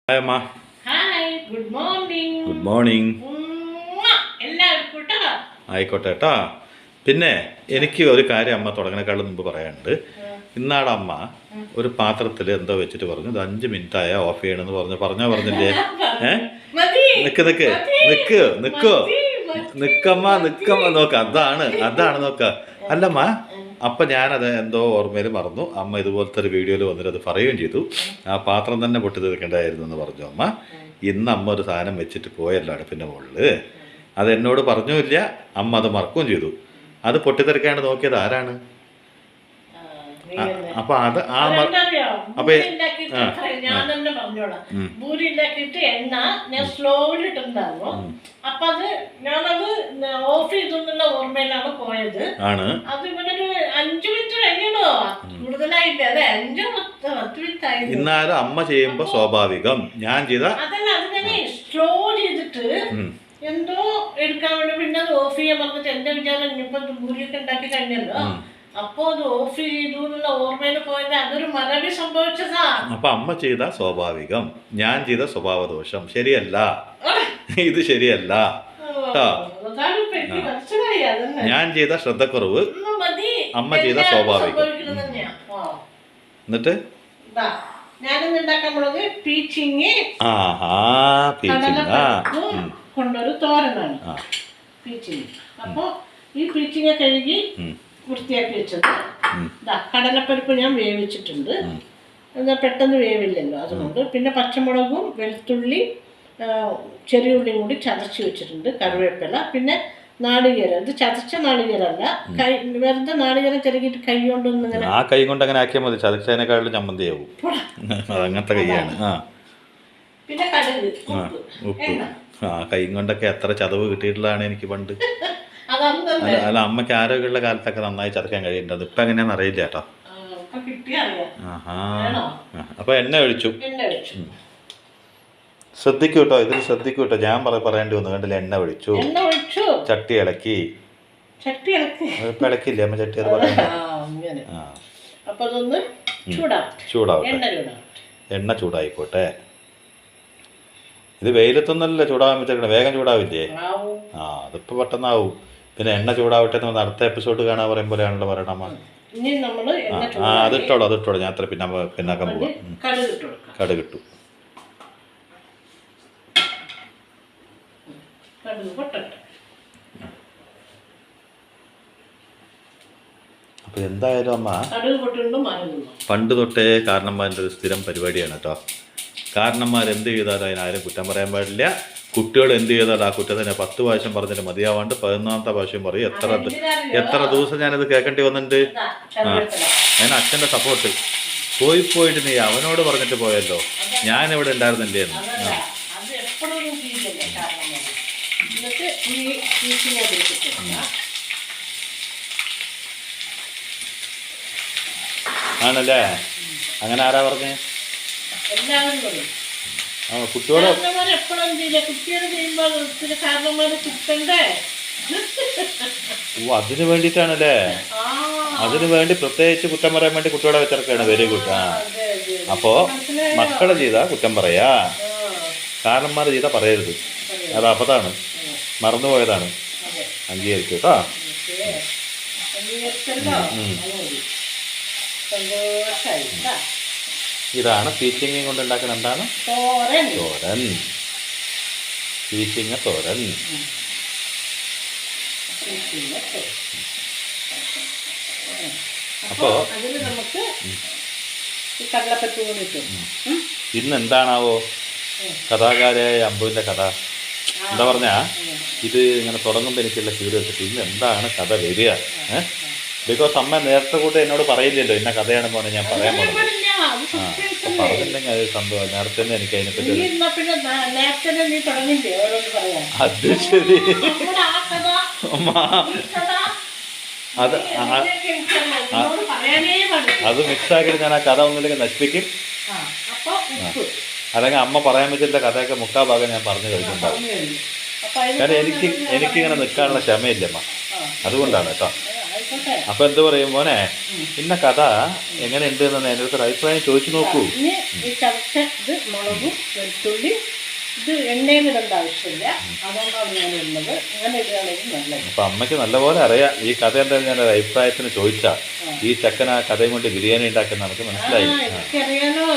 Hi അമ്മ. Hi, good morning. Good morning. എല്ലാവർക്കും കേട്ടോ. ആയിക്കോട്ടെ കേട്ടോ. പിന്നെ എനിക്ക് ഒരു കാര്യം അമ്മ തുടങ്ങണേക്കാളും മുമ്പ് പറയാനുണ്ട്. ഇന്നാടെ അമ്മ ഒരു പാത്രത്തിൽ എന്തോ വെച്ചിട്ട് പറഞ്ഞു ഇത് 5 മിനിറ്റ് ആയാൽ ഓഫ് ചെയ്യണമെന്ന് പറഞ്ഞില്ലേ? നിക്ക് നിക്ക് നിക്ക് നിക്കോ നിക്കമ്മ നോക്ക. അതാണ് നോക്ക. അല്ലമ്മ, അപ്പം ഞാനത് എന്തോ ഓർമ്മയിൽ മറന്നു. അമ്മ ഇതുപോലത്തെ ഒരു വീഡിയോയിൽ വന്നിട്ട് അത് പറയുകയും ചെയ്തു. ആ പാത്രം തന്നെ പൊട്ടി തീർക്കേണ്ടായിരുന്നു എന്ന് പറഞ്ഞു അമ്മ. ഇന്ന് അമ്മ ഒരു സാധനം വെച്ചിട്ട് പോയല്ലോ അടുപ്പിൻ്റെ മുകളിൽ. അത് എന്നോട് പറഞ്ഞുമില്ല, അമ്മ അത് മറക്കുകയും ചെയ്തു. അത് പൊട്ടിത്തെറിക്കാണ്ട് നോക്കിയത് ആരാണ്? അപ്പൊ അത് ഞാൻ തന്നെ പറഞ്ഞോളാം. പൂരി ഉണ്ടാക്കിയിട്ട് എണ്ണ ഞാൻ സ്ലോയിലിട്ടുണ്ടായിരുന്നു. അപ്പൊ ഞാനത് ഓഫ് ചെയ്തെന്നുള്ള ഓർമ്മയിലാണ് പോയത്. അത് ഇവനൊരു 5 മിനിറ്റ് കഴിഞ്ഞോ, കൂടുതലായില്ല അല്ലെ? 5-10 മിനിറ്റ് ആയി. ഇന്നാലും അമ്മ ചെയ്യുമ്പോ സ്വാഭാവികം ഞാൻ ചെയ്ത അതല്ല, അത് ഞാൻ സ്ലോ ചെയ്തിട്ട് എന്തോ എടുക്കാൻ വേണ്ടി പിന്നെ അത് ഓഫ് ചെയ്യാൻ പറഞ്ഞിട്ട് എന്റെ വിചാരം ഇനിയിപ്പോ പൂരിയൊക്കെ ഉണ്ടാക്കി കഴിഞ്ഞല്ലോ, അപ്പൊ അത് ഓഫ് ചെയ്തു എന്നുള്ള ഓർമ്മയിൽ പോയത് അതൊരു മറവി സംഭവിച്ചതാ. അപ്പൊ അമ്മ ചെയ്ത സ്വാഭാവികം, ഞാൻ ചെയ്ത സ്വഭാവദോഷം. ശരിയല്ല, ഇത് ശരിയല്ല കേട്ടോ. ഞാൻ ചെയ്ത ശ്രദ്ധക്കുറവ്, അമ്മ ചെയ്ത സ്വാഭാവികം. എന്നിട്ട് ഞാനിന്ന് ഉണ്ടാക്കാൻ പോണത് പീച്ചിങ് കൊണ്ടൊരു തോരനാണ്. പീച്ചിങ്. അപ്പൊ ഈ പീച്ചിങ്ങ കഴുകി വൃത്തിയാക്കി വെച്ചത്. കടലപ്പരിപ്പ് ഞാൻ വേവിച്ചിട്ടുണ്ട്. എന്നാൽ പെട്ടെന്ന് വേവില്ലല്ലോ, അതുകൊണ്ട്. പിന്നെ പച്ചമുളകും വെളുത്തുള്ളി ചെറിയ ഉള്ളിയും കൂടി ചതച്ച് വെച്ചിട്ടുണ്ട്. കറിവേപ്പില, പിന്നെ നാളികേരം. ഇത് ചതച്ച നാളികേരമല്ല, വെറുതെ നാളികേരം ചെറുകിട്ട് കൈ കൊണ്ടൊന്നും ഇങ്ങനെ. ആ കൈ കൊണ്ട് അങ്ങനെ ആക്കിയാൽ മതി, ചതച്ചതിനെക്കാളും ചമ്മന്തിയാവും. അങ്ങനത്തെ കൈയാണ്. പിന്നെ കടുക്, ഉപ്പ്. കൈ കൊണ്ടൊക്കെ എത്ര ചതവ് കിട്ടിയിട്ടുള്ളതാണ് എനിക്ക് പണ്ട്. അല്ല, അമ്മയ്ക്ക് ആരോഗ്യമുള്ള കാലത്തൊക്കെ നന്നായി ചതക്കാൻ കഴിയുന്നുണ്ട്. ഇപ്പൊ എങ്ങനെയാന്ന് അറിയില്ല കേട്ടോ. അപ്പൊ എണ്ണ ഒഴിച്ചു. ശ്രദ്ധിക്കൂ കേട്ടോ, ഇതിൽ ശ്രദ്ധിക്കൂ കേട്ടോ. ഞാൻ പറയേണ്ടി വന്നു. കണ്ടില്ല, എണ്ണ ഒഴിച്ചു, ചട്ടി ഇളക്കി. ഇപ്പൊ ഇളക്കില്ലേ അമ്മ ചട്ടി? അത് പറയണ്ടേ? ചൂടാവട്ടെ, എണ്ണ ചൂടായിക്കോട്ടെ. ഇത് വെയിലത്തൊന്നല്ല ചൂടാവാൻ വെച്ചേക്കണേ, വേഗം ചൂടാവില്ലേ? അതിപ്പോ പെട്ടെന്നാവും. പിന്നെ എണ്ണ ചൂടാവട്ടെ എന്ന് അടുത്ത എപ്പിസോഡ് കാണാൻ പറയും പോലെയാണല്ലോ പറയണമ്മ. അതിട്ടോളൂ. ഞാൻ അത്ര പിന്നാക്കാൻ പോവാ. കടുകിട്ടു. അപ്പൊ എന്തായാലും അമ്മ പണ്ട് തൊട്ടേ കാരണന്മാരുടെ ഒരു സ്ഥിരം പരിപാടിയാണ് കേട്ടോ. കാരണന്മാർ എന്ത് ചെയ്താലും അതിനാരും കുറ്റം പറയാൻ പാടില്ല. കുട്ടികൾ എന്ത് ചെയ്താലും ആ കുറ്റത്തിനെ 10 പ്രാവശ്യം പറഞ്ഞിട്ട് മതിയാവാണ്ട് 11ാമത്തെ പ്രാവശ്യം പറയും. എത്ര ദിവസം ഞാനത് കേൾക്കേണ്ടി വന്നിട്ടുണ്ട്. അതിന് അച്ഛൻ്റെ സപ്പോർട്ട്. പോയിട്ട് നീ അവനോട് പറഞ്ഞിട്ട് പോയല്ലോ, ഞാനിവിടെ ഉണ്ടായിരുന്നില്ലേ എന്ന്. ആണല്ലേ? അങ്ങനെ ആരാ പറഞ്ഞേ? കുട്ടിയോട് അതിന് വേണ്ടിയിട്ടാണല്ലേ? അതിനു വേണ്ടി പ്രത്യേകിച്ച് കുറ്റം പറയാൻ വേണ്ടി കുട്ടിയോടെ വെച്ചിറക്കാണ്. Very good. അപ്പോ മക്കള് ചെയ്താ കുറ്റം പറയാ, കാരണന്മാർ ചെയ്താ പറയരുത്. അത് അബദ്ധമാണ്, മറന്നുപോയതാണ്. അംഗീകരിക്കും കേട്ടോ. ഇതാണ് പീച്ചിങ്ങ കൊണ്ട് ഉണ്ടാക്കുന്ന എന്താണ്? തോരൻ. പീച്ചിങ്ങ തോരൻ. അപ്പോ ഇന്ന് എന്താണാവോ കഥാകാരിയായ അമ്പുവിന്റെ കഥ? എന്താ പറഞ്ഞാ, ഇത് ഇങ്ങനെ തുടങ്ങുമ്പോൾ എനിക്കുള്ള ക്യൂരിയോസിറ്റി, ഇന്ന് എന്താണ് കഥ വരിക? ബിക്കോസ് അമ്മ നേരത്തെ കൂടെ എന്നോട് പറയില്ലല്ലോ ഇന്ന കഥയാണ് പോലെ ഞാൻ പറയാൻ പോകുന്നത്. പറഞ്ഞില്ലെങ്കിൽ അത് സംഭവം നേരത്തെ തന്നെ എനിക്ക് അതിനെപ്പറ്റി. അത് ശരി. അത് മിക്സാക്കിയിട്ട് ഞാൻ ആ കഥ ഒന്നിലേക്ക് നശിപ്പിക്കും. അല്ലെങ്കിൽ അമ്മ പറയാൻ പറ്റില്ല കഥയൊക്കെ 3/4 ഭാഗം ഞാൻ പറഞ്ഞു കഴിഞ്ഞിട്ടുണ്ടാവും. കാരണം എനിക്കിങ്ങനെ നിൽക്കാനുള്ള ക്ഷമയില്ലമ്മ, അതുകൊണ്ടാണ് കേട്ടോ. ആയിക്കോട്ടെ. അപ്പൊ എന്ത് പറയും മോനെ, ഇന്ന കഥ എങ്ങനെയുണ്ട് എന്ന് എൻ്റെ അടുത്തൊരു അഭിപ്രായം ചോദിച്ചു നോക്കൂ. ഇനി ഈ ചതച്ച ഇത് മുളകും വെളുത്തുള്ളി ഇത് എണ്ണയിൽ ഇടേണ്ട ആവശ്യമില്ല, അതുകൊണ്ടാണ് ഇങ്ങനെ ഉള്ളത്. ഇങ്ങനെ ഇടുകയാണെങ്കിൽ നല്ലത്. അപ്പൊ അമ്മയ്ക്ക് നല്ലപോലെ അറിയാം ഈ കഥ എന്തായാലും ഞാൻ ഒരു അഭിപ്രായത്തിന് ചോദിച്ചാ. ഈ ചക്കൻ ആ കഥയും കൊണ്ട് ബിരിയാണി ഉണ്ടാക്കുന്ന നമുക്ക് മനസ്സിലായി. എനിക്കറിയാലോ,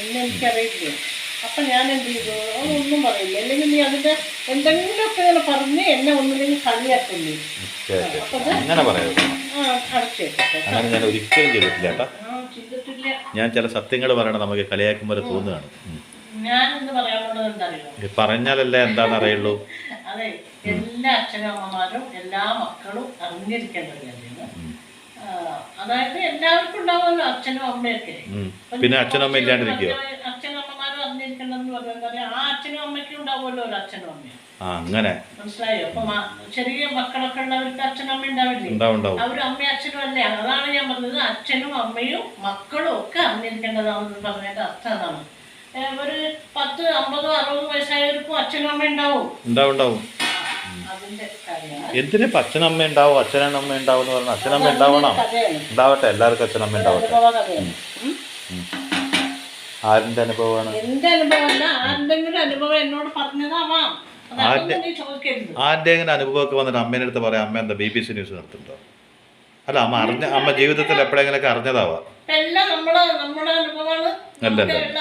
എന്നെ എനിക്കറിയില്ലേ. അപ്പം ഞാൻ എന്ത് ചെയ്തു, ഒന്നും പറയില്ല. അല്ലെങ്കിൽ നീ അതിൻ്റെ എന്തെങ്കിലുമൊക്കെ ഇങ്ങനെ പറഞ്ഞ് എന്നെ ഒന്നില്ലെങ്കിൽ കളിയാക്കില്ലേ. അങ്ങനെ പറയരുത്. അടച്ചു വെക്കട്ടെ. അങ്ങനെ ഞാൻ ഒരിക്കലും ചെയ്തിട്ടില്ല കേട്ടോ. ചെയ്തിട്ടില്ല. ഞാൻ ചില സത്യങ്ങൾ പറയണം, നമുക്ക് കളിയാക്കുമ്പോൾ തോന്നുകയാണ്. ഞാനെന്ന് പറയാൻ പോണത് എന്താറിയോ, പറഞ്ഞാലല്ലേ എന്താണെന്ന് അറിയുള്ളൂ. അതെ, എല്ലാ അച്ഛനും അമ്മമാരും എല്ലാ മക്കളും അറിഞ്ഞിരിക്കേണ്ട കാര്യമാണ്. അതായത് എല്ലാവർക്കും ഉണ്ടാവുമല്ലോ അച്ഛനും അമ്മയൊക്കെ. പിന്നെ അച്ഛനും അമ്മ ഇല്ലാണ്ടിരിക്കുവോ? അച്ഛനും അമ്മമാരും അറിഞ്ഞിരിക്കണമെന്ന് പറഞ്ഞാൽ ആ അച്ഛനും അമ്മയ്ക്കും ഉണ്ടാവുമല്ലോ ഒരു അച്ഛനും അമ്മയും. അങ്ങനെ മനസ്സിലായോ? അപ്പൊ ചെറിയ മക്കളൊക്കെ ഉള്ളവർക്ക് അച്ഛനും അമ്മ ഉണ്ടാവില്ലേ? അവര് അമ്മയും അച്ഛനും അല്ലേ? അതാണ് ഞാൻ പറഞ്ഞത്, അച്ഛനും അമ്മയും മക്കളും ഒക്കെ അറിഞ്ഞിരിക്കേണ്ടതാണെന്ന് പറഞ്ഞതിന്റെ അർത്ഥം അതാണ്. ഒരു 10, 50, 60 വയസ്സായവർക്കും അച്ഛനും അമ്മ ഉണ്ടാവും. അതിന്റെ കാര്യമാണ്. എന്തിനാ അച്ഛനമ്മ ഉണ്ടാവും അച്ഛനമ്മ ഉണ്ടാവും എന്ന് പറഞ്ഞാൽ അച്ഛനമ്മ ഉണ്ടാവണം. ഉണ്ടാവട്ടെ, എല്ലാവർക്കും അച്ഛനമ്മ ഉണ്ടാവട്ടെ. ആരുടെ അനുഭവമാണ്? എന്റെ അനുഭവമല്ല, ആരുടെങ്കിലും അനുഭവം എന്നോട് പറഞ്ഞതാവാം. ആരുടെയെങ്കിലും അനുഭവമൊക്കെ വന്നിട്ട് അമ്മേൻ്റെ അടുത്ത് പറയാം, അമ്മ എന്താ BBC ന്യൂസ് നടത്തുന്നുണ്ടോ? അല്ല, അമ്മ ജീവിതത്തിൽ എപ്പോഴെങ്കിലൊക്കെ അറിഞ്ഞതാവാം. എല്ലാം നമ്മുടെ അനുഭവമാണ്.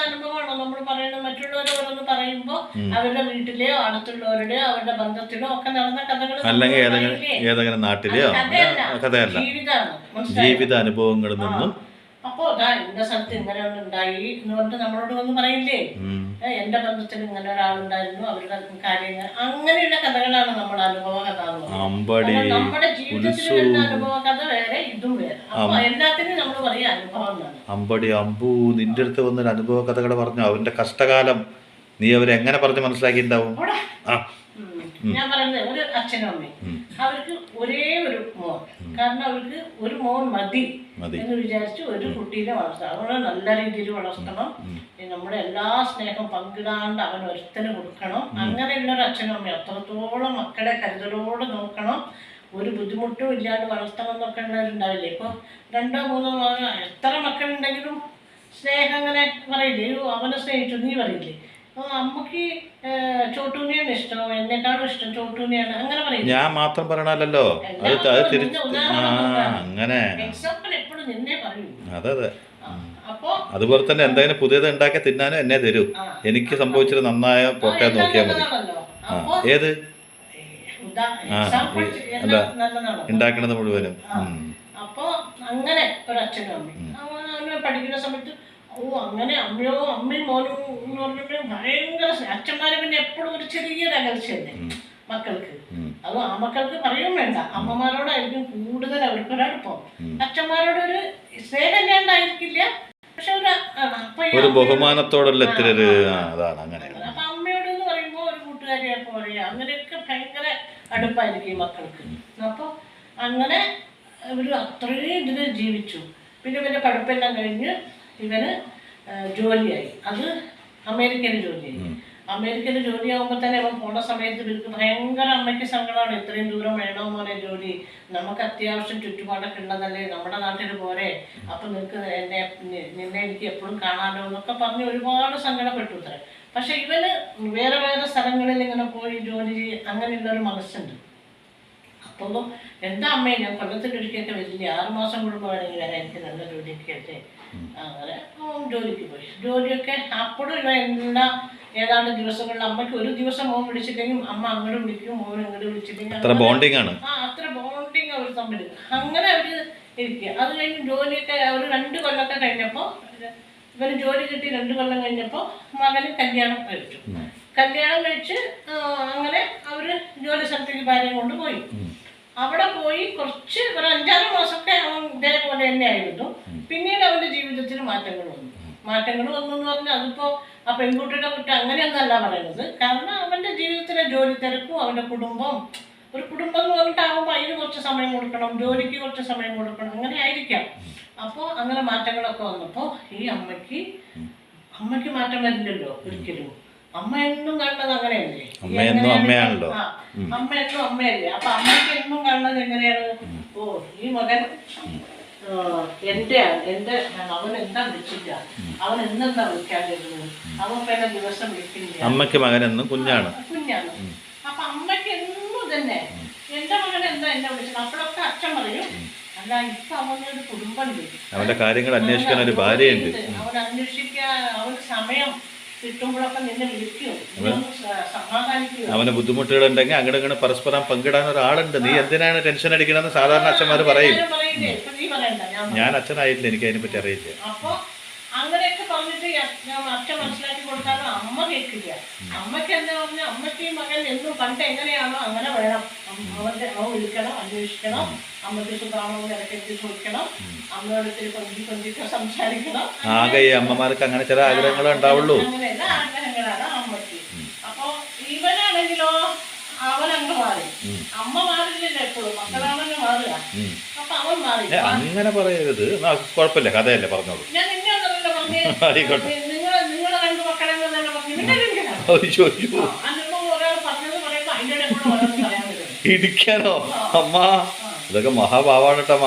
അനുഭവമാണോ നമ്മൾ പറയുന്നത്? മറ്റുള്ളവർ ഓരോന്ന് പറയുമ്പോ അവരുടെ വീട്ടിലെയോ അടുത്തുള്ളവരുടെയോ അവരുടെ ബന്ധത്തിലോ ഒക്കെ നടന്ന കഥകൾ, അല്ലെങ്കിൽ ഏതെങ്കിലും നാട്ടിലെയോ കഥയല്ല, ജീവിത അനുഭവങ്ങളിൽ നിന്നും. അപ്പോ ഇന്ന സ്ഥലത്ത് ഇങ്ങനെ ഉണ്ടായി എന്ന് പറഞ്ഞിട്ട് നമ്മളോട് വന്ന് പറയില്ലേ, എന്റെ ബന്ധത്തിൽ ഇങ്ങനെ ഒരാളുണ്ടായിരുന്നു, അവരുടെ കാര്യങ്ങൾ, അങ്ങനെയുള്ള കഥകളാണ് നമ്മുടെ അനുഭവ കഥ എന്ന് പറയുന്നത്. നമ്മുടെ ജീവിതത്തിൽ വരുന്ന അനുഭവ കഥ വേറെ, ഇതും വേറെ. അപ്പൊ എല്ലാത്തിനും നമ്മൾ പറയാ അനുഭവം എന്നാണ്. അമ്പടി അമ്പു നിന്റെ അടുത്ത് വന്നൊരു അനുഭവ കഥകൾ പറഞ്ഞു, അവന്റെ കഷ്ടകാലം നീ അവരെങ്ങനെ പറഞ്ഞ് മനസ്സിലാക്കിണ്ടാവും? ഞാൻ പറയുന്നത് ഒരു അച്ഛനും അമ്മയും അവർക്ക് ഒരേ ഒരു മോൻ, കാരണം അവർക്ക് ഒരു മോൻ മതി എന്ന് വിചാരിച്ച് ഒരു കുട്ടീനെ വളർത്തണം. അവനെ നല്ല രീതിയിൽ വളർത്തണം, നമ്മുടെ എല്ലാ സ്നേഹം പങ്കിടാണ്ട് അവൻ ഒരുത്തന് കൊടുക്കണം. അങ്ങനെയുള്ള ഒരു അച്ഛനും അമ്മയും അത്രത്തോളം മക്കളെ കരുതലോടെ നോക്കണം, ഒരു ബുദ്ധിമുട്ടും ഇല്ലാണ്ട് വളർത്തണം എന്നൊക്കെ ഉള്ളവരുണ്ടാവില്ലേ. ഇപ്പോൾ 2, 3 എത്ര മക്കളുണ്ടെങ്കിലും സ്നേഹം അങ്ങനെ പറയില്ലേ, അവനെ സ്നേഹിച്ചു നീ പറയില്ലേ. അമ്മക്ക് ചോട്ടൂനെയാണ് ഇഷ്ടം, എന്നെക്കാളും ഇഷ്ടം ചോട്ടൂനെയാണ്, അങ്ങനെ പറയും. ഞാൻ മാത്രം പറയണല്ലോ, അങ്ങനെ എക്സാമ്പിൾ എപ്പോഴും നിന്നെ പറയൂ. അതെ. അതുപോലെ തന്നെ എന്തെങ്കിലും പുതിയത് ഉണ്ടാക്കി തിന്നാനും എന്നെ തരൂ. എനിക്ക് സംഭവിച്ചത് നന്നായ പൊട്ടേ നോക്കിയാൽ മതി. ഏത് അല്ല ഉണ്ടാക്കണത് മുഴുവനും. അപ്പൊ അങ്ങനെ ഒരു അച്ഛനും അമ്മയും പഠിക്കുന്ന സമയത്ത് അങ്ങനെ അമ്മയും മോനും എന്ന് പറഞ്ഞിട്ട് ഭയങ്കര അച്ഛന്മാര് പിന്നെ എപ്പോഴും ഒരു ചെറിയൊരു അകൽച്ചയല്ലേ മക്കൾക്ക്. അതും ആ മക്കൾക്ക് പറയും വേണ്ട, അമ്മമാരോടായിരിക്കും കൂടുതൽ അവർക്കൊരടുപ്പം. അച്ഛന്മാരോടൊരു സ്നേഹം ഇല്ലാണ്ടായിരിക്കില്ല, പക്ഷെ ഒരു ബഹുമാനത്തോടുള്ള അതാണ് അങ്ങനെ. അപ്പൊ അമ്മയോട് എന്ന് പറയുമ്പോ ഒരു കൂട്ടുകാരിയൊക്കെ പറയാ, അങ്ങനെയൊക്കെ ഭയങ്കര അടുപ്പായിരിക്കും ഈ മക്കൾക്ക്. അപ്പൊ അങ്ങനെ ഇവര് അത്രയും ഇതിൽ ജീവിച്ചു. പിന്നെ ഇവന്റെ പഠിപ്പെല്ലാം കഴിഞ്ഞ് ഇവന് ജോലിയായി. അത് അമേരിക്കയിൽ ജോലിയായി. അമേരിക്കയിൽ ജോലിയാകുമ്പോൾ തന്നെ അവൻ പോണ സമയത്ത് ഇവർക്ക് ഭയങ്കര അമ്മയ്ക്ക് സങ്കടമാണ്, ഇത്രയും ദൂരം വേണോ മോനെ ജോലി, നമുക്ക് അത്യാവശ്യം ചുറ്റുപാടൊക്കെ ഉള്ളതല്ലേ, നമ്മുടെ നാട്ടിൽ പോരെ, അപ്പൊ നിനക്ക് നിന്നെ എനിക്ക് എപ്പോഴും കാണാമല്ലോ എന്നൊക്കെ പറഞ്ഞ് ഒരുപാട് സങ്കടപ്പെട്ടു ഇത്ര. പക്ഷെ ഇവന് വേറെ വേറെ സ്ഥലങ്ങളിൽ ഇങ്ങനെ പോയി ജോലി അങ്ങനെയുള്ളൊരു മനസ്സുണ്ട്. അപ്പോൾ എന്താ അമ്മയെ ഞാൻ കൊല്ലത്തിലൊരിക്കൊക്കെ വലിയ 6 മാസം കൂടുമ്പോൾ വേണമെങ്കിൽ വരാൻ, എനിക്ക് നല്ല ജോലിയൊക്കെ അല്ലേ. അങ്ങനെ ജോലിക്ക് പോയി. ജോലിയൊക്കെ അപ്പോഴും ഇവ ഏതാണ്ട് ദിവസങ്ങളിൽ അമ്മയ്ക്ക് ഒരു ദിവസം മോൻ വിളിച്ചില്ലെങ്കിൽ അമ്മ അങ്ങോട്ട് വിളിക്കും, മോൻ ഇങ്ങോട്ട് വിളിച്ചില്ലെങ്കിൽ അത്ര ബോണ്ടിങ് അവർ തമ്മിൽ. അങ്ങനെ അവർ ഇരിക്കുക. അത് കഴിഞ്ഞ് ജോലിയൊക്കെ ഒരു 2 കൊല്ലമൊക്കെ കഴിഞ്ഞപ്പോൾ ഇവന് ജോലി കിട്ടി. 2 കൊല്ലം കഴിഞ്ഞപ്പോൾ മകന് കല്യാണം കഴിച്ചു. കല്യാണം കഴിച്ച് അങ്ങനെ അവര് ജോലി സ്ഥലത്തേക്ക് ഭാര്യയും കൊണ്ട് പോയി. അവിടെ പോയി കുറച്ച് ഒരു 5-6 മാസമൊക്കെ അവൻ ഇതേപോലെ തന്നെ ആയിരുന്നു. പിന്നീട് അവന്റെ ജീവിതത്തിൽ മാറ്റങ്ങൾ വന്നു എന്ന് പറഞ്ഞാൽ അതിപ്പോ ആ പെൺകുട്ടിയുടെ കുറ്റം അങ്ങനെയൊന്നല്ല പറയുന്നത്. കാരണം അവന്റെ ജീവിതത്തിലെ ജോലി തിരക്കും അവന്റെ കുടുംബം, ഒരു കുടുംബം എന്ന് പറഞ്ഞിട്ടാകുമ്പോൾ അതിന് കുറച്ച് സമയം കൊടുക്കണം, ജോലിക്ക് കുറച്ച് സമയം കൊടുക്കണം, അങ്ങനെ ആയിരിക്കാം. അപ്പോൾ അങ്ങനെ മാറ്റങ്ങളൊക്കെ വന്നപ്പോൾ ഈ അമ്മയ്ക്ക് മാറ്റം വരില്ലല്ലോ ഒരിക്കലും. അമ്മ എന്നും കാണുന്നത് അങ്ങനെയല്ലേ? അമ്മ എന്നും അമ്മയാണല്ലോ. ആ, അമ്മ എന്നും അമ്മയല്ലേ? അപ്പൊ അമ്മയ്ക്ക് എന്നും കാണുന്നത് എങ്ങനെയാണ്? ഓ, ഈ മകൻ എന്റെ അവൻ എന്താ വിളിച്ചില്ല, അവൻ എന്തെന്താ വിളിക്കാതിരുന്നത്, അവൻ പല ദിവസം വിളിക്കുന്നില്ല. അമ്മയ്ക്ക് മകൻ എന്നും കുഞ്ഞാണ്. അപ്പൊ അമ്മയ്ക്ക് എന്നും തന്നെ എന്റെ മകൻ എന്താ എന്നെ വിളിച്ചത്. അപ്പോഴൊക്കെ അച്ഛൻ പറയും, അല്ല ഇപ്പൊ അവനൊരു കുടുംബമുണ്ട്, അവന്റെ കാര്യങ്ങൾ അന്വേഷിക്കാൻ ഒരു ഭാര്യയുണ്ട്. അവൻ അന്വേഷിക്കാൻ അവന് സമയം കിട്ടുമ്പോഴൊക്കെ നിന്നെ വിളിക്കും, സമാധാനിക്കും. അവന് ബുദ്ധിമുട്ടുകളുണ്ടെങ്കിൽ അങ്ങോട്ട് ഇങ്ങോട്ട് പരസ്പരം പങ്കിടാൻ ഒരാളുണ്ട്. നീ എന്തിനാണ് ടെൻഷൻ അടിക്കണമെന്ന് സാധാരണ അച്ഛന്മാർ പറയും. ഞാൻ അച്ഛനായിട്ടില്ല, എനിക്ക് അതിനെ പറ്റി അറിയില്ല. അപ്പൊ അങ്ങനെയൊക്കെ പറഞ്ഞിട്ട് അച്ഛൻ മനസ്സിലാക്കി കൊടുത്താലും അമ്മ കേൾക്കില്ല. അമ്മയ്ക്ക് എന്താ പറഞ്ഞാൽ അമ്മയ്ക്ക് ഈ മകൻ എന്നും പണ്ട് എങ്ങനെയാണോ അങ്ങനെ വേണം. അവൻ വിളിക്കണം, അന്വേഷിക്കണം, അമ്മയ്ക്ക് സുഖമാണോ ഇടയ്ക്ക് ചോദിക്കണം, അമ്മയോട് ഇത്തിരി കൊഞ്ചിക്കൊക്കെ സംസാരിക്കണം. ആകെ ഈ അമ്മമാർക്ക് അങ്ങനെ ചില ആഗ്രഹങ്ങളേ ഉണ്ടാവുള്ളൂ. അങ്ങനെയുള്ള ആഗ്രഹങ്ങളാണ് അമ്മയ്ക്ക്. അപ്പൊ ഇവനാണെങ്കിലോ അവനങ്ങ് മാറി. അമ്മ മാറില്ലല്ലോ എപ്പോഴും, മക്കളാണങ്ങ് മാറുക. അപ്പൊ അവൻ മാറി. അങ്ങനെ പറയരുത്, കുഴപ്പമില്ല, കഥയല്ലേ പറഞ്ഞോളൂ. ഞാൻ നിന്നെ ഒന്നല്ലോ പറഞ്ഞേ, നിങ്ങളെ രണ്ട് മക്കളെന്നല്ലോ പറഞ്ഞു. ഇടിക്കാനോ അമ്മ? ഇതൊക്കെ മഹാഭാവാണ് കേട്ടമ്മ.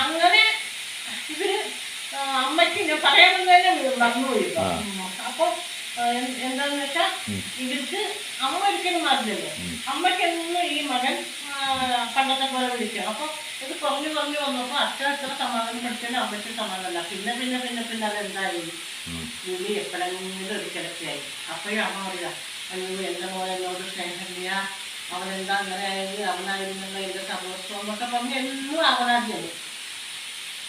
അങ്ങനെ ഇവര് അമ്മയ്ക്ക് ഞാൻ പറയാമെന്ന് മറന്നുപോയി. അപ്പൊ എന്താന്ന് വെച്ചാ ഇവർക്ക് അമ്മ ഒരിക്കലും മാറില്ലല്ലോ. അമ്മയ്ക്ക് എന്നും ഈ മകൻ പണ്ടത്തെ പോലെ വിളിക്കും. അപ്പൊ ഇത് കുറഞ്ഞു വന്നപ്പോ അച്ഛൻ എത്ര സമാധാനപ്പെടുത്തിയാലും അമ്മയ്ക്ക് സമാധാനമല്ല. പിന്നെ അതെന്തായി വിളി എപ്പോഴെങ്കിലും ഒരിക്കലൊക്കെ ആയി. അപ്പോഴും അമ്മ പറയുക, അയ്യോ എൻ്റെ മോൻ എന്നോട് സ്നേഹമില്ല, അവനെന്താ അങ്ങനെ ആയത്, അവനായിരുന്നുള്ള എൻ്റെ സന്തോഷം എന്നൊക്കെ പറഞ്ഞ് എന്നും അവനാദ്യം.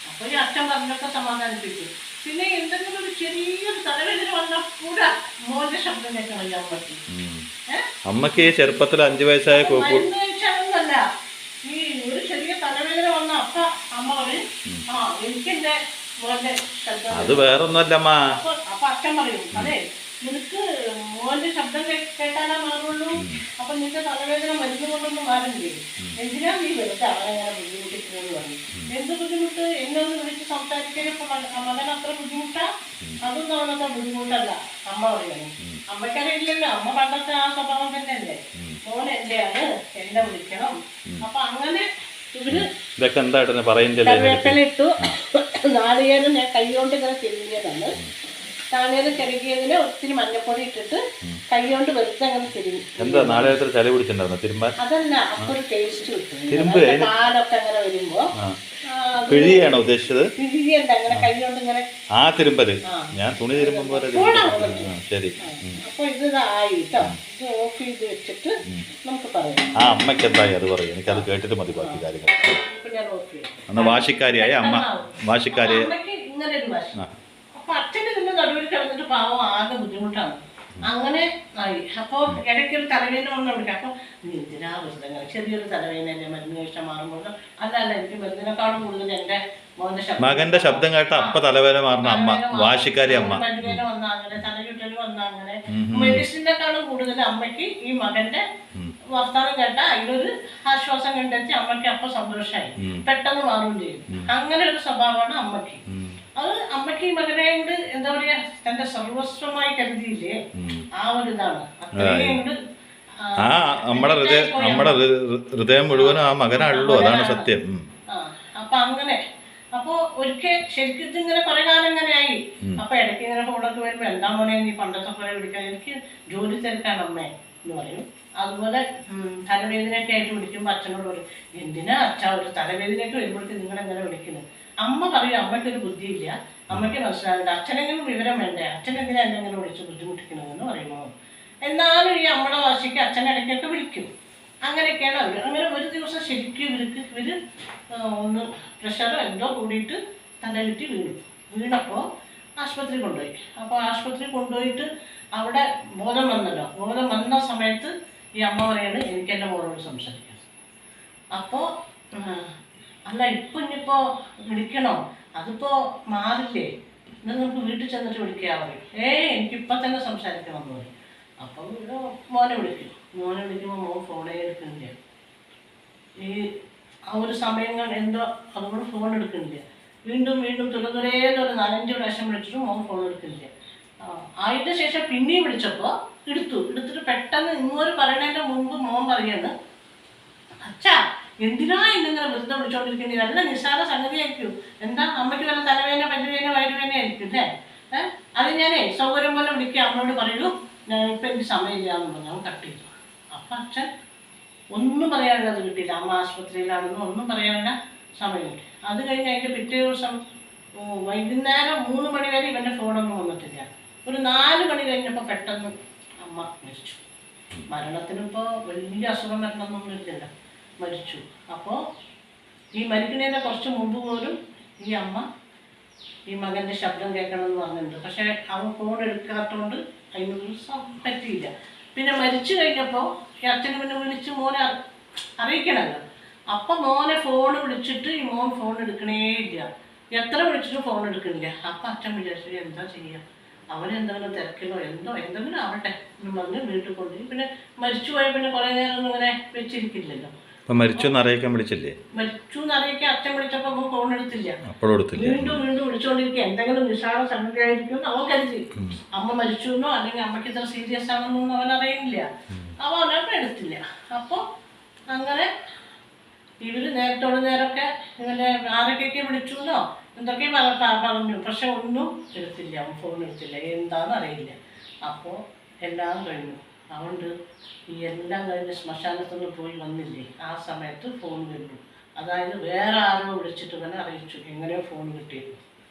അപ്പോൾ ഈ അച്ഛൻ പറഞ്ഞൊക്കെ സമാധാനിപ്പിക്കും. പിന്നെ എന്തെങ്കിലും ഒരു ചെറിയൊരു തലവേദന വന്നാൽ കൂടെ മോന്റെ ശബ്ദം കേൾക്കണം ഞാൻ പറ്റി. അമ്മക്ക് ചെറുപ്പത്തിൽ 5 വയസ്സായ മരുന്ന് കഴിച്ചാലൊന്നല്ല, ഈ ഒരു ചെറിയ തലവേദന വന്ന അപ്പ അമ്മ പറയും, ആ എനിക്ക് എന്റെ മോന്റെ ശബ്ദം. അത് വേറൊന്നുമല്ലമ്മ. അപ്പൊ അച്ഛൻ പറയും, അതെ നിനക്ക് മോന്റെ ശബ്ദം കേട്ടാലേ മാറുള്ളൂ. അപ്പൊ നിന്റെ തലവേദന മരുന്ന് കൊണ്ടൊന്നും മാറില്ലേ, എന്തിനാ നീ വെറുതെ അവനങ്ങനെ ബുദ്ധിമുട്ടിക്കുന്നതെന്ന് പറയും. എന്ത് ബുദ്ധിമുട്ട്? എന്നോട് വിളിച്ച് സംസാരിക്കാൻ ഇപ്പൊ മകൻ അത്ര ബുദ്ധിമുട്ടാ? അതൊന്നും അവനത്ര ബുദ്ധിമുട്ടല്ല അമ്മ പറയുന്നത്. അമ്മയ്ക്കറിയില്ലല്ലോ, അമ്മ പണ്ടത്തെ ആ സ്വഭാവം തന്നെയല്ലേ. മോൻ എന്റെയാണ്, എന്നെ വിളിക്കണം. അപ്പൊ അങ്ങനെ ഇവര് കറിവേപ്പിലിട്ടു. നാളികേരം ഞാൻ കൈ കൊണ്ട് ഇങ്ങനെ തിരിഞ്ഞതാണ്. നാളികേരം ചെറുകിയതിന് ഒത്തിരി മഞ്ഞപ്പൊടി ഇട്ടിട്ട് കൈ കൊണ്ട് വെറുതെ അങ്ങനെ തിരിഞ്ഞു. അതല്ല, അപ്പൊ ഒരു ടേസ്റ്റ് കിട്ടും. പാലൊക്കെ അങ്ങനെ വരുമ്പോ പിഴിയാണോ ഉദ്ദേശിച്ചത്? പിഴിയണ്ട, അങ്ങനെ കൈ കൊണ്ട് ഇങ്ങനെ. ആ തിരുമ്പല് ഞാൻ തുണി തിരുമ്പോ. ശരി. അപ്പൊ ഇതായി കേട്ടോ. ഇത് ഓഫ് ചെയ്ത് വെച്ചിട്ട് നമുക്ക് പറയാം. ആ അമ്മയ്ക്ക് എന്തായി അത് പറയും, എനിക്കത് കേട്ടിട്ട് മതി ബാക്കി കാര്യങ്ങൾ. ഞാൻ ഓഫ് ചെയ്യും. അന്ന് വാശിക്കാരിയായ അമ്മ, വാശിക്കാരി. ഇങ്ങനെ ഒരു വാശി. അപ്പൊ അച്ഛൻ്റെ തന്നെ നടുവിൽ കിടന്നിട്ട് പാവം ആകെ ബുദ്ധിമുട്ടാണ്. അങ്ങനെ ആയി. അപ്പോൾ ഇടയ്ക്കൊരു തലവേദന വന്ന് വിളിക്കാം. അപ്പോൾ നീ എന്തിനാ വെറുതെ ചെറിയൊരു തലവേദന എൻ്റെ മരുന്ന് കഴിച്ചാൽ മാറുമ്പോൾ അല്ല എനിക്ക് മരുന്നിനെക്കാളും കൂടുതൽ എൻ്റെ മകന്റെ ശബ്ദം കേട്ട അപ്പ തലവേദന മാറുന്ന അമ്മ, വാശിക്കാരി അമ്മ. തലവേദന വന്ന അങ്ങനെ, തലചുറ്റൽ വന്ന അങ്ങനെ, മെഡിസിനെക്കാളും കൂടുതൽ അമ്മയ്ക്ക് ഈ മകന്റെ വർത്താനം കേട്ട അതിലൊരു ആശ്വാസം കണ്ടെത്തി അമ്മയ്ക്ക് അപ്പൊ സന്തോഷമായി, പെട്ടെന്ന് മാറുകയും ചെയ്യും. അങ്ങനെ ഒരു സ്വഭാവമാണ് അമ്മയ്ക്ക്. അത് അമ്മയ്ക്ക് ഈ മകനെ കൊണ്ട് എന്താ പറയാ, തന്റെ സർവസ്വമായി കരുതിയില്ലേ, ആ ഒരു ഇതാണ്. അത്രയും കൊണ്ട് നമ്മുടെ ഹൃദയം മുഴുവനും ആ മകനാണല്ലോ, അതാണ് സത്യം. അപ്പൊ അങ്ങനെ അപ്പൊ ഒരിക്കൽ ശരിക്കും ഇതിങ്ങനെ കുറെ കാലം ഇങ്ങനെ ആയി. അപ്പൊ ഇടയ്ക്ക് ഇങ്ങനെ ഫോണൊക്കെ വരുമ്പോ എന്താ മോനെ നീ പണ്ടത്തെ പോലെ വിളിക്കാൻ, എനിക്ക് ജോലി തിരക്കാൻ അമ്മേ എന്ന് പറയും. അതുപോലെ തലവേദനയൊക്കെ ആയിട്ട് വിളിക്കുമ്പോൾ അച്ഛനോട് പറയും, എന്തിനാ അച്ഛാ ഒരു തലവേദനയൊക്കെ വരുമ്പോഴേക്ക് നിങ്ങളെങ്ങനെ വിളിക്കുന്നത്? അമ്മ പറയും അമ്മയ്ക്കൊരു ബുദ്ധിയില്ല, അമ്മയ്ക്ക് മനസ്സിലാവില്ല, അച്ഛനെങ്കിലും വിവരം വേണ്ടേ, അച്ഛനെന്തിനാ എന്നെങ്ങനെ വിളിച്ച് ബുദ്ധിമുട്ടിക്കണമെന്ന് പറയുമോ. എന്നാലും ഈ അമ്മയുടെ വാശിക്ക് അച്ഛനെ ഇടയ്ക്കൊക്കെ വിളിക്കും. അങ്ങനെയൊക്കെയാണ് അവർ. അങ്ങനെ ഒരു ദിവസം ശരിക്കും ഇവർ ഒന്ന് പ്രഷറോ എന്തോ കൂടിയിട്ട് തലവിറ്റി വീണപ്പോൾ ആശുപത്രി കൊണ്ടുപോയി. അപ്പോൾ ആശുപത്രി കൊണ്ടുപോയിട്ട് അവിടെ ബോധം വന്നല്ലോ. ബോധം വന്ന സമയത്ത് ഈ അമ്മ പറയാണ്, എനിക്ക് എൻ്റെ മോളോട് സംസാരിക്കാം. അപ്പോൾ അല്ല ഇനിയിപ്പോൾ വിളിക്കണോ, അതിപ്പോൾ മാറില്ലേ, എന്നാൽ നമുക്ക് വീട്ടിൽ ചെന്നിട്ട് വിളിക്കാൻ പറയും. എനിക്കിപ്പം തന്നെ സംസാരിക്കണമെന്ന് പറയും. അപ്പം മോനെ വിളിക്കും. മോനെ വിളിക്കുമ്പോൾ മോൻ ഫോണേ എടുക്കുന്നില്ല. ഈ ആ ഒരു സമയങ്ങൾ എന്തോ അതുകൊണ്ട് ഫോൺ എടുക്കുന്നില്ല. വീണ്ടും തുറന്നൊരു 4-5 പ്രാവശ്യം വിളിച്ചിട്ടും മോൻ ഫോൺ എടുക്കുന്നില്ല. അതിന് ശേഷം പിന്നെയും വിളിച്ചപ്പോൾ എടുത്തിട്ട് പെട്ടെന്ന് ഇങ്ങോട്ട് പറയണതിൻ്റെ മുമ്പ് മോൻ പറയാണ്, അച്ഛാ എന്തിനാ ഇന്നിങ്ങനെ വെറുതെ വിളിച്ചോണ്ടിരിക്കുന്നത്, നല്ല നിസ്സാര സംഗതിയായിരിക്കും, എന്താ അമ്മയ്ക്ക് വല്ല തലവേദന പല്ലുവേദന വയറുവേദന ആയിരിക്കും അല്ലേ, അത് ഞാനേ സൗകര്യം പോലെ വിളിക്കുക, അമ്മയോട് പറയൂ ഞാൻ ഇപ്പം എനിക്ക് സമയമില്ല എന്ന് പറഞ്ഞു. അവൻ കട്ട് ചെയ്തു. അപ്പം അച്ഛൻ ഒന്നും പറയാനുള്ള അത് കിട്ടിയില്ല, അമ്മ ആശുപത്രിയിലാണെന്നും ഒന്നും പറയാനുള്ള സമയം കിട്ടി. അത് കഴിഞ്ഞ് അതിൻ്റെ പിറ്റേ ദിവസം വൈകുന്നേരം 3 മണി വരെ ഇവൻ്റെ ഫോണൊന്നും വന്നിട്ടില്ല. ഒരു 4 മണി കഴിഞ്ഞപ്പോൾ പെട്ടെന്ന് അമ്മ മരിച്ചു. മരണത്തിനിപ്പോൾ വലിയ അസുഖം വരണമെന്നൊന്നും ഇല്ലല്ലോ, മരിച്ചു. അപ്പോൾ ഈ മരിക്കുന്നതിൻ്റെ കുറച്ച് മുമ്പ് പോലും ഈ അമ്മ ഈ മകൻ്റെ ശബ്ദം കേൾക്കണമെന്ന് പറഞ്ഞിട്ടുണ്ട്. പക്ഷേ അവൻ ഫോൺ എടുക്കാത്തതുകൊണ്ട് അതിനൊന്നും പറ്റിയില്ല. പിന്നെ മരിച്ചു കഴിഞ്ഞപ്പോൾ ഈ അച്ഛന് പിന്നെ വിളിച്ച് മോനെ അറിയിക്കണമല്ലോ. അപ്പം മോനെ ഫോൺ വിളിച്ചിട്ട് ഈ മോൻ ഫോൺ എടുക്കണേ ഇല്ല, എത്ര വിളിച്ചിട്ടും ഫോൺ എടുക്കുന്നില്ല. അപ്പം അച്ഛൻ വിചാരിച്ചു എന്താ ചെയ്യുക, അവനെന്തെങ്കിലും തിരക്കിലോ എന്തെങ്കിലും ആവട്ടെ എന്ന് പറഞ്ഞ് വീട്ടിൽ കൊണ്ടുപോയി. പിന്നെ മരിച്ചു പോയ പിന്നെ കുറേ നേരം ഒന്നും ഇങ്ങനെ വെച്ചിരിക്കില്ലല്ലോ. മരിച്ചു എന്ന് അറിയിക്കാൻ വിളിച്ചില്ലേ? മരിച്ചു എന്ന് അറിയിക്കാൻ അച്ഛൻ വിളിച്ചപ്പോൾ അവൻ ഫോൺ എടുത്തില്ല. വീണ്ടും വിളിച്ചുകൊണ്ടിരിക്കുക, എന്തെങ്കിലും നിസ്സാര സംഗതിയായിരിക്കും അവൻ കരുതി. അമ്മ മരിച്ചു എന്നോ അല്ലെങ്കിൽ അമ്മയ്ക്ക് ഇത്ര സീരിയസ് ആണെന്നൊന്നും അവൻ അറിയില്ല. അവനപ്പം എടുത്തില്ല. അപ്പോൾ അങ്ങനെ ഇവർ നേരത്തോട് നേരമൊക്കെ ഇങ്ങനെ ആരൊക്കെ വിളിച്ചു എന്നോ എന്തൊക്കെ പറഞ്ഞു, പക്ഷെ ഒന്നും എടുത്തില്ല, അവൻ ഫോൺ എടുത്തില്ല, എന്താണെന്ന് അറിയില്ല. അപ്പോൾ എല്ലാം കഴിഞ്ഞു. അതുകൊണ്ട് ഈ എല്ലാം കഴിഞ്ഞ് ശ്മശാനത്തൊന്നും പോയി വന്നില്ലേ, ആ സമയത്ത് ഫോൺ കണ്ടു. അതായത് വേറെ ആരോ വിളിച്ചിട്ട് ഇവനെ അറിയിച്ചു, എങ്ങനെയോ ഫോൺ കിട്ടിയിരുന്നു,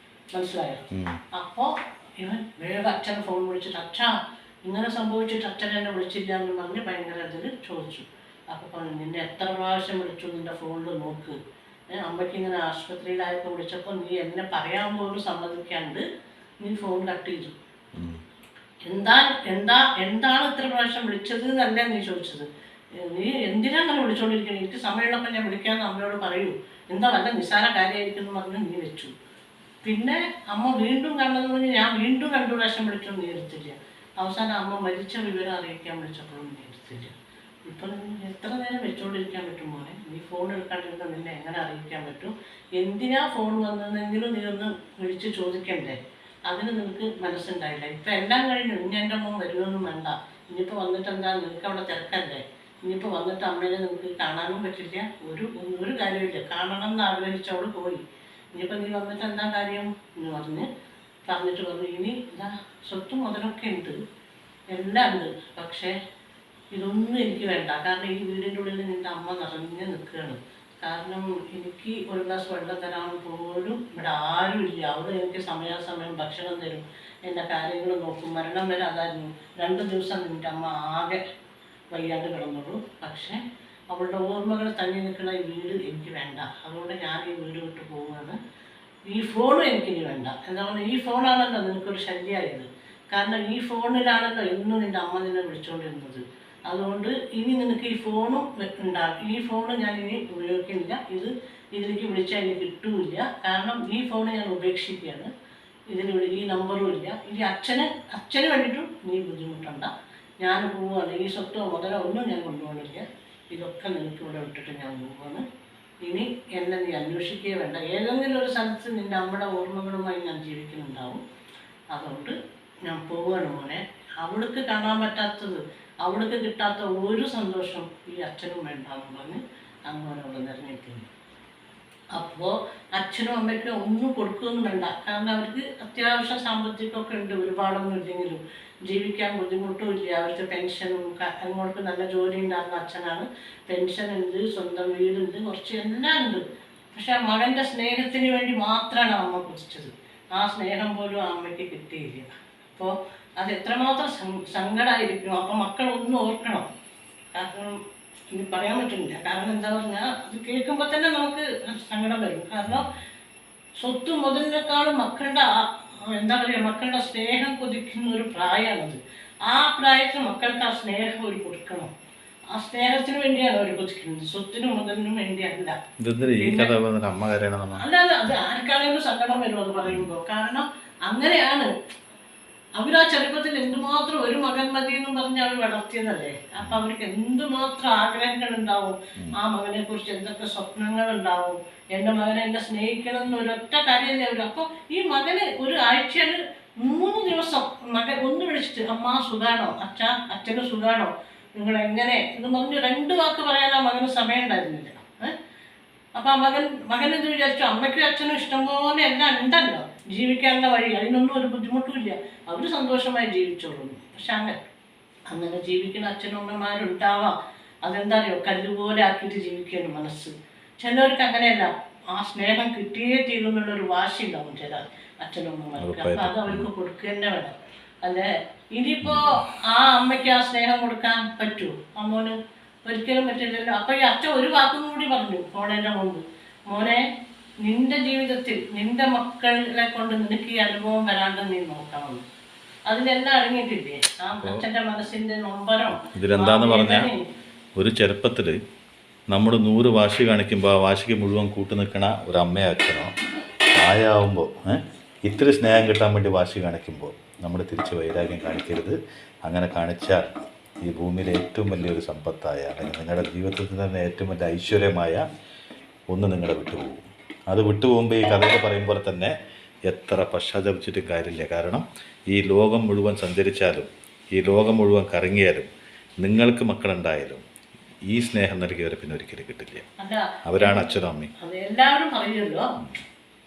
മനസ്സിലായോ? അപ്പോൾ ഇവൻ വേഗം അച്ഛനെ ഫോൺ വിളിച്ചിട്ട്, അച്ഛാ ഇങ്ങനെ സംഭവിച്ചിട്ട് അച്ഛൻ എന്നെ വിളിച്ചില്ല എന്ന് പറഞ്ഞ് ഭയങ്കര ഇതിൽ ചോദിച്ചു. അപ്പോൾ പറഞ്ഞു, നിന്നെ എത്ര പ്രാവശ്യം വിളിച്ചു, നിൻ്റെ ഫോണിൽ നോക്ക്, അമ്മയ്ക്ക് ഇങ്ങനെ ആശുപത്രിയിലായപ്പോൾ വിളിച്ചപ്പോൾ നീ എന്നെ പറയാൻ പോലും സമ്മതിക്കാണ്ട് നീ ഫോൺ കട്ട് ചെയ്തു. എന്താണ് ഇത്ര പ്രാവശ്യം വിളിച്ചത് എന്നല്ല നീ ചോദിച്ചത്, നീ എന്തിനാ അങ്ങനെ വിളിച്ചുകൊണ്ടിരിക്കുന്നത്, എനിക്ക് സമയമുള്ളപ്പോൾ ഞാൻ വിളിക്കാമെന്ന് അമ്മയോട് പറയൂ, എന്താ വല്ല നിസ്സാര കാര്യമായിരിക്കും എന്ന് പറഞ്ഞ് നീ വെച്ചു. പിന്നെ അമ്മ വീണ്ടും കണ്ടെന്ന് പറഞ്ഞ് ഞാൻ വീണ്ടും 2 പ്രാവശ്യം വിളിച്ചൊന്നും നീ എടുത്തില്ല. അവസാനം അമ്മ മരിച്ച വിവരം അറിയിക്കാൻ വിളിച്ചപ്പോഴും നീ എടുത്തില്ല. ഇപ്പം എത്ര നേരം വെച്ചുകൊണ്ടിരിക്കാൻ പറ്റും മോനെ, നീ ഫോൺ എടുക്കാണ്ടിരുന്ന നിന്നെ എങ്ങനെ അറിയിക്കാൻ പറ്റും, എന്തിനാ ഫോൺ വന്നതെങ്കിലും നീ ഒന്ന് വിളിച്ച് ചോദിക്കണ്ടേ, അതിന് നിനക്ക് മനസ്സുണ്ടായില്ല. ഇപ്പം എല്ലാം കഴിഞ്ഞു, ഇനി എൻ്റെ മോൻ വരുമൊന്നും വേണ്ട, ഇനിയിപ്പോൾ വന്നിട്ട് എന്താ, നിനക്ക് അവിടെ തിരക്കല്ലേ, ഇനിയിപ്പോൾ വന്നിട്ട് അമ്മേനെ നിനക്ക് കാണാനും പറ്റില്ല, ഒരു കാര്യമില്ല, കാണണം എന്ന് ആഗ്രഹിച്ചവൾ പോയി, ഇനിയിപ്പോൾ നീ വന്നിട്ട് എന്താ കാര്യം എന്ന് പറഞ്ഞിട്ട് പറഞ്ഞു, ഇനി ഇതാ സ്വത്തും മുതലൊക്കെ ഉണ്ട്, എല്ലാം ഉണ്ട്, പക്ഷേ ഇതൊന്നും എനിക്ക് വേണ്ട, കാരണം ഈ വീടിൻ്റെ ഉള്ളിൽ നിൻ്റെ അമ്മ നിറഞ്ഞ് നിൽക്കുകയാണ്, കാരണം എനിക്ക് ഒരു ഗ്ലാസ് വെള്ളം തരാൻ പോലും ഇവിടെ ആരുമില്ല, അവിടെ എനിക്ക് സമയാസമയം ഭക്ഷണം തരും, എൻ്റെ കാര്യങ്ങൾ നോക്കും, മരണം വരെ അതായിരുന്നു. 2 ദിവസം നിൻ്റെ അമ്മ ആകെ വയ്യാണ്ട് കിടന്നുള്ളൂ, പക്ഷേ അവളുടെ ഓർമ്മകൾ തങ്ങി നിൽക്കുന്ന ഈ വീട് എനിക്ക് വേണ്ട, അതുകൊണ്ട് ഞാൻ ഈ വീട് വിട്ട് പോവുകയാണ്, ഈ ഫോണും എനിക്കിനി വേണ്ട. എന്താ പറയുക, ഈ ഫോണാണല്ലോ നിനക്കൊരു ശല്യമായത്, കാരണം ഈ ഫോണിലാണല്ലോ എന്നും നിൻ്റെ അമ്മ നിന്നെ വിളിച്ചുകൊണ്ടിരുന്നത്, അതുകൊണ്ട് ഇനി നിനക്ക് ഈ ഫോണും ഉണ്ടാകും, ഈ ഫോണ് ഞാൻ ഇനി ഉപയോഗിക്കുന്നില്ല, ഇതിലേക്ക് വിളിച്ചാൽ എനിക്ക് കിട്ടുമില്ല, കാരണം ഈ ഫോണ് ഞാൻ ഉപേക്ഷിക്കുകയാണ്, ഈ നമ്പറും ഇല്ല, ഇനി അച്ഛന് വേണ്ടിയിട്ടും നീ ബുദ്ധിമുട്ടണ്ട, ഞാൻ പോവുകയാണ്, ഈ സ്വത്തോ മുതലോ ഒന്നും ഞാൻ കൊണ്ടുപോകണില്ല, ഇതൊക്കെ നിനക്ക് ഇവിടെ വിട്ടിട്ട് ഞാൻ പോവുകയാണ്, ഇനി എന്നെ നീ അന്വേഷിക്കുകയേ വേണ്ട, ഏതെങ്കിലും ഒരു സ്ഥലത്ത് നിൻ്റെ അമ്മയുടെ ഓർമ്മകളുമായി ഞാൻ ജീവിക്കുന്നുണ്ടാവും, അതുകൊണ്ട് ഞാൻ പോവുകയാണ് മോനെ, അവൾക്ക് കാണാൻ പറ്റാത്തത്, അവൾക്ക് കിട്ടാത്ത ഒരു സന്തോഷം ഈ അച്ഛനും വേണ്ടാന്ന് പറഞ്ഞ് അങ്ങനെ അവിടെ നിറഞ്ഞിരിക്കുന്നു. അപ്പോൾ അച്ഛനും അമ്മയ്ക്കും ഒന്നും കൊടുക്കുകയൊന്നും വേണ്ട, കാരണം അവർക്ക് അത്യാവശ്യം സാമ്പത്തികമൊക്കെ ഉണ്ട്, ഒരുപാടൊന്നും ഇല്ലെങ്കിലും ജീവിക്കാൻ ബുദ്ധിമുട്ടും ഇല്ല, അവർക്ക് പെൻഷനും അങ്ങോട്ട് നല്ല ജോലി ഉണ്ടാകുന്ന അച്ഛനാണ്, പെൻഷൻ ഉണ്ട്, സ്വന്തം വീടുണ്ട്, കുറച്ച് എല്ലാം ഉണ്ട്, പക്ഷെ ആ മകൻ്റെ സ്നേഹത്തിന് വേണ്ടി മാത്രമാണ് അമ്മ കൊതിച്ചത്, ആ സ്നേഹം പോലും ആ അമ്മയ്ക്ക് കിട്ടിയില്ല. അപ്പോൾ അത് എത്രമാത്രം സങ്കടമായിരിക്കും. അപ്പം മക്കളൊന്നും ഓർക്കണം, കാരണം ഇനി പറയാൻ പറ്റുന്നില്ല, കാരണം എന്താ പറഞ്ഞാൽ അത് കേൾക്കുമ്പോൾ തന്നെ നമുക്ക് സങ്കടം വരും, കാരണം സ്വത്ത് മുതലിനേക്കാളും മക്കളുടെ എന്താ പറയുക, മക്കളുടെ സ്നേഹം കൊതിക്കുന്ന ഒരു പ്രായമാണത്, ആ പ്രായത്തിൽ മക്കൾക്ക് ആ സ്നേഹം ഒരു കൊടുക്കണം, ആ സ്നേഹത്തിന് വേണ്ടിയാണ് അവർ കൊതിക്കുന്നത്, സ്വത്തിനും മുതലിനും വേണ്ടിയല്ല. അല്ലാതെ അത് ആർക്കാണെങ്കിലും സങ്കടം വരും അത് പറയുമ്പോൾ, കാരണം അങ്ങനെയാണ് അവർ ആ ചെറുപ്പത്തിൽ എന്തുമാത്രം ഒരു മകൻ മതി എന്ന് പറഞ്ഞ് അവർ വളർത്തിയതല്ലേ, അപ്പം അവർക്ക് എന്തുമാത്രം ആഗ്രഹങ്ങൾ ഉണ്ടാവും, ആ മകനെ കുറിച്ച് എന്തൊക്കെ സ്വപ്നങ്ങൾ ഉണ്ടാവും, എൻ്റെ മകനെ എന്നെ സ്നേഹിക്കണം എന്ന് ഒരൊറ്റ കാര്യമല്ലേ അവർ. അപ്പോൾ ഈ മകന് ഒരു ആഴ്ചയിൽ 3 ദിവസം മകൻ ഒന്ന് വിളിച്ചിട്ട് അമ്മ സുഖാണോ, അച്ഛന് സുഖാണോ, നിങ്ങൾ എങ്ങനെ എന്ന് പറഞ്ഞു 2 വാക്ക് പറയാൻ ആ മകന് സമയം ഉണ്ടായിരുന്നില്ല. അപ്പൊ ആ മകൻ എന്ത് വിചാരിച്ചു, അമ്മയ്ക്കും അച്ഛനും ഇഷ്ടംപോലെ എല്ലാം ഉണ്ടല്ലോ, ജീവിക്കാനുള്ള വഴി, അതിനൊന്നും ഒരു ബുദ്ധിമുട്ടുമില്ല, അവർ സന്തോഷമായി ജീവിച്ചോളൂ. പക്ഷെ അങ്ങനെ ജീവിക്കുന്ന അച്ഛനും അമ്മമാരുണ്ടാവാം. അതെന്താ അറിയോ, കല്ലുപോലെ ആക്കിയിട്ട് ജീവിക്കുകയാണ് മനസ്സ്. ചിലവർക്ക് അങ്ങനെയല്ല, ആ സ്നേഹം കിട്ടിയേ തീരുന്നുള്ളൊരു വാശി ഉണ്ടാവും ചില അച്ഛനും അമ്മമാർക്ക്. അപ്പൊ അത് അവർക്ക് കൊടുക്കുക തന്നെ വേണം അല്ലേ. ഇനിയിപ്പോ ആ അമ്മയ്ക്ക് ആ സ്നേഹം കൊടുക്കാൻ പറ്റുമോ, അമ്മോന് ഒരിക്കലും പറ്റില്ലല്ലോ. അപ്പൊ ഈ അച്ഛൻ ഒരു വാക്കും കൂടി പറഞ്ഞു പോണേന്റെ മുമ്പ്, മോനെ നിന്റെ ജീവിതത്തിൽ നിന്റെ മക്കളെ കൊണ്ട് നിനക്ക് ഈ അനുഭവം വരാണ്ട് നീ നോക്കണം. അതിലെല്ലാം അടങ്ങിയിട്ടില്ലേ ആ അച്ഛന്റെ മനസ്സിന്റെ നൊമ്പരം. ഇതിലെന്താന്ന് പറഞ്ഞാൽ ഒരു ചെറുപ്പത്തിൽ നമ്മൾ 100 വാശി കാണിക്കുമ്പോൾ ആ വാശിക്ക് മുഴുവൻ കൂട്ടു നിൽക്കണ ഒരു അമ്മയോ അച്ഛനോ ആയാവുമ്പോൾ ഇത്തിരി സ്നേഹം കിട്ടാൻ വേണ്ടി വാശി കാണിക്കുമ്പോൾ നമ്മൾ തിരിച്ച് വൈരാഗ്യം കാണിക്കരുത്. അങ്ങനെ കാണിച്ചാൽ ഈ ഭൂമിയിലെ ഏറ്റവും വലിയൊരു സമ്പത്തായ, അല്ലെങ്കിൽ നിങ്ങളുടെ ജീവിതത്തിൽ തന്നെ ഏറ്റവും വലിയ ഐശ്വര്യമായ ഒന്ന് നിങ്ങളെ വിട്ടുപോകും. അത് വിട്ടുപോകുമ്പോൾ ഈ കഥയൊക്കെ പറയും പോലെ തന്നെ എത്ര പശ്ചാത്തപിച്ചിട്ടും കാര്യമില്ല. കാരണം ഈ ലോകം മുഴുവൻ സഞ്ചരിച്ചാലും ഈ ലോകം മുഴുവൻ കറങ്ങിയാലും നിങ്ങൾക്ക് മക്കളുണ്ടായാലും ഈ സ്നേഹം നൽകിയവരെ പിന്നെ ഒരിക്കലും കിട്ടില്ല. അവരാണ് അച്ഛനും അമ്മയും. അത് എല്ലാവരും പറയുമല്ലോ,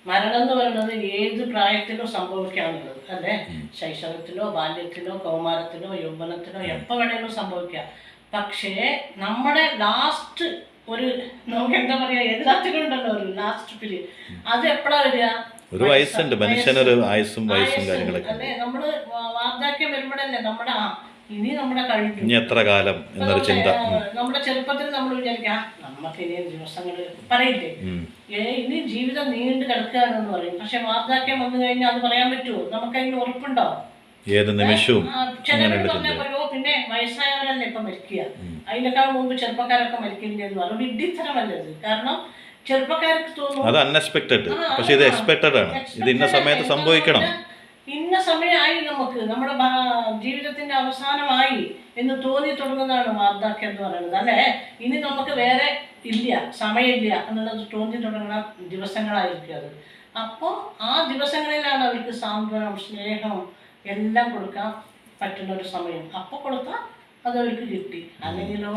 മരണം എന്ന് പറയുന്നത് ഏത് പ്രായത്തിലും സംഭവിക്കാനുള്ളത് അല്ലേ. ശൈശവത്തിലോ ബാല്യത്തിലോ കൗമാരത്തിലോ യൗവനത്തിലോ എപ്പോൾ വേണേലും സംഭവിക്കാം. പക്ഷേ നമ്മുടെ ലാസ്റ്റ് ഒരു നമുക്ക് എന്താ പറയാ, എല്ലാത്തിനും ഉണ്ടല്ലോ ഒരു ലാസ്റ്റ് പീരീഡ്. അത് എപ്പോഴാ വരിക, ഒരു വയസ്സുണ്ട്, മനുഷ്യനൊരു ആയുസ്സും വയസ്സും കാര്യങ്ങളൊക്കെ അല്ലേ. നമ്മള് വാർദ്ധക്യം വരുമ്പോഴല്ലേ നമ്മുടെ ഇനി നമ്മുടെ കഴിഞ്ഞു, ഇനി എത്ര കാലം എന്നൊരു ചിന്ത. നമ്മുടെ ചെറുപ്പത്തിൽ നമ്മൾ വിചാരിക്കാം നമുക്ക് ഇനി ദിവസങ്ങൾ പറയില്ലേ, ഇനി ജീവിതം നീണ്ടു കിടക്കുകയാണെന്ന് പറയും. പക്ഷെ വാർദ്ധക്യം വന്നു കഴിഞ്ഞാൽ അത് പറയാൻ പറ്റുമോ, നമുക്ക് അതിന് ഉറപ്പുണ്ടോ? ഏത് നിമിഷവും ചിലവർ പറഞ്ഞാൽ പറയുമോ പിന്നെ വയസ്സായവരല്ലേ ഇപ്പൊ മരിക്കുക, അതിനേക്കാൾ മുമ്പ് ചെറുപ്പക്കാരൊക്കെ മരിക്കില്ലേ എന്ന് പറയും. വിഡ്ഢിത്തരമല്ലേ അത്. കാരണം ചെറുപ്പക്കാർക്ക് തോന്നും അത് അൺഎക്സ്പെക്ടഡ്, പക്ഷെ ഇത് എക്സ്പെക്ടഡ് ആണ്. ഇത് ഇന്ന സമയത്ത് സംഭവിക്കണം, ഇന്ന സമയമായി, നമുക്ക് നമ്മുടെ ജീവിതത്തിന്റെ അവസാനമായി എന്ന് തോന്നി തുടങ്ങുന്നതാണ് വാർദ്ധക്യം എന്ന് പറയുന്നത് അല്ലേ. ഇനി നമുക്ക് വേറെ ഇല്ല, സമയമില്ല എന്നുള്ളത് തോന്നി തുടങ്ങുന്ന ദിവസങ്ങളായിരിക്കും അത്. അപ്പോൾ ആ ദിവസങ്ങളിലാണ് അവർക്ക് സാന്ത്വനം സ്നേഹം എല്ലാം കൊടുക്കാൻ പറ്റുന്ന ഒരു സമയം. അപ്പോൾ കൊടുത്താൽ അത് അവർക്ക് കിട്ടി. അല്ലെങ്കിലോ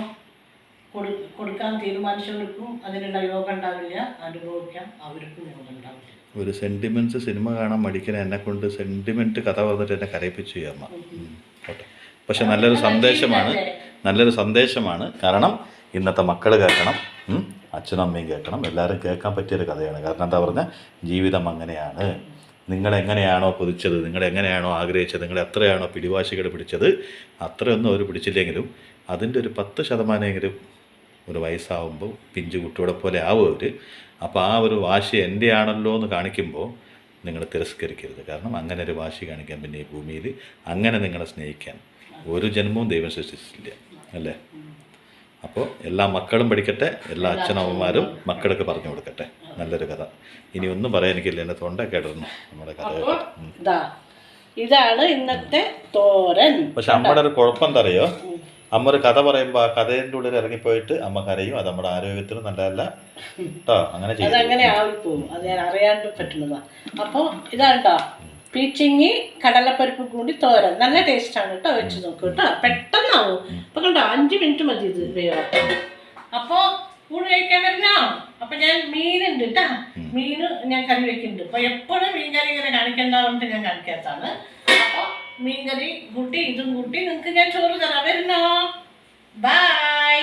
കൊടുക്കാൻ തീരുമാനിച്ചവർക്കും അതിനുള്ള യോഗം ഉണ്ടാവില്ല, അനുഭവിക്കാൻ അവർക്കും യോഗം ഉണ്ടാവില്ല. ഒരു സെൻറ്റിമെൻറ്റ്സ് സിനിമ കാണാൻ മടിക്കണ എന്നെ കൊണ്ട് സെൻറ്റിമെൻറ്റ് കഥ പറഞ്ഞിട്ട് എന്നെ കരയിപ്പിച്ചു അമ്മ. ഓട്ടെ, പക്ഷെ നല്ലൊരു സന്ദേശമാണ്. കാരണം ഇന്നത്തെ മക്കൾ കേൾക്കണം, അച്ഛനും അമ്മയും കേൾക്കണം, എല്ലാവരും കേൾക്കാൻ പറ്റിയൊരു കഥയാണ്. കാരണം എന്താ പറഞ്ഞാൽ ജീവിതം അങ്ങനെയാണ്. നിങ്ങളെങ്ങനെയാണോ കൊതിച്ചത്, നിങ്ങളെങ്ങനെയാണോ ആഗ്രഹിച്ചത്, നിങ്ങൾ എത്രയാണോ പിടിവാശികൾ പിടിച്ചത്, അത്രയൊന്നും അവർ പിടിച്ചില്ലെങ്കിലും അതിൻ്റെ ഒരു 10% ഒരു വയസ്സാവുമ്പോൾ പിഞ്ചു കുട്ടിയോടെ പോലെ ആവും അവർ. അപ്പോൾ ആ ഒരു വാശി എൻ്റെ ആണല്ലോ എന്ന് കാണിക്കുമ്പോൾ നിങ്ങൾ തിരസ്കരിക്കരുത്. കാരണം അങ്ങനെ ഒരു വാശി കാണിക്കാൻ പിന്നെ ഈ ഭൂമിയിൽ അങ്ങനെ നിങ്ങളെ സ്നേഹിക്കാൻ ഒരു ജന്മവും ദൈവം സൃഷ്ടിച്ചിട്ടില്ല അല്ലേ. അപ്പോൾ എല്ലാ മക്കളും പഠിക്കട്ടെ, എല്ലാ അച്ഛനമ്മമാരും മക്കൾക്ക് പറഞ്ഞു കൊടുക്കട്ടെ. നല്ലൊരു കഥ. ഇനി ഒന്നും പറയാൻ എനിക്കില്ല, എൻ്റെ തൊണ്ട കേട്ടിരുന്നു നമ്മുടെ കഥ. ഇതാണ് ഇന്നത്തെ തോരൻ. പക്ഷെ അമ്മയുടെ ഒരു കുഴപ്പം എന്താ അറിയോ, അമ്മ ഒരു കഥ പറയുമ്പോൾ ആ കഥേൻ്റെ ഉള്ളിൽ ഇറങ്ങിപ്പോയിട്ട് അമ്മ കരയും. അത് നമ്മുടെ ആരോഗ്യത്തിന് നല്ലതല്ല കേട്ടോ. അങ്ങനെ ചെയ്യും, അതങ്ങനെ ആയിപ്പോവും. അത് ഞാൻ അറിയാണ്ട് പറ്റുന്നതാണ്. അപ്പോൾ ഇതാണ്ടോ പീച്ചിങ്ങി കടലപ്പരിപ്പ് കൂടി തോരൻ. നല്ല ടേസ്റ്റാണ് കേട്ടോ, വെച്ച് നോക്കൂ കേട്ടോ. പെട്ടെന്നാവും. ഇപ്പം കണ്ടോ 5 മിനിറ്റ് മതി ഇത് വേവാൻ. അപ്പോൾ ഊണ് കഴിക്കാൻ വരുന്നോ? അപ്പം ഞാൻ മീനുണ്ട് കേട്ടോ, മീൻ ഞാൻ കറി വെക്കുന്നുണ്ട്. അപ്പോൾ എപ്പോഴും മീൻ കറി ഇങ്ങനെ കാണിക്കണ്ടാവുന്നത് ഞാൻ കാണിക്കാത്തതാണ്. അപ്പോൾ മീൻ കറി കൂട്ടി ഇതും കൂട്ടി നിങ്ങൾക്ക് ഞാൻ ചോറ് തരാം. വരുന്നോ? ബൈ.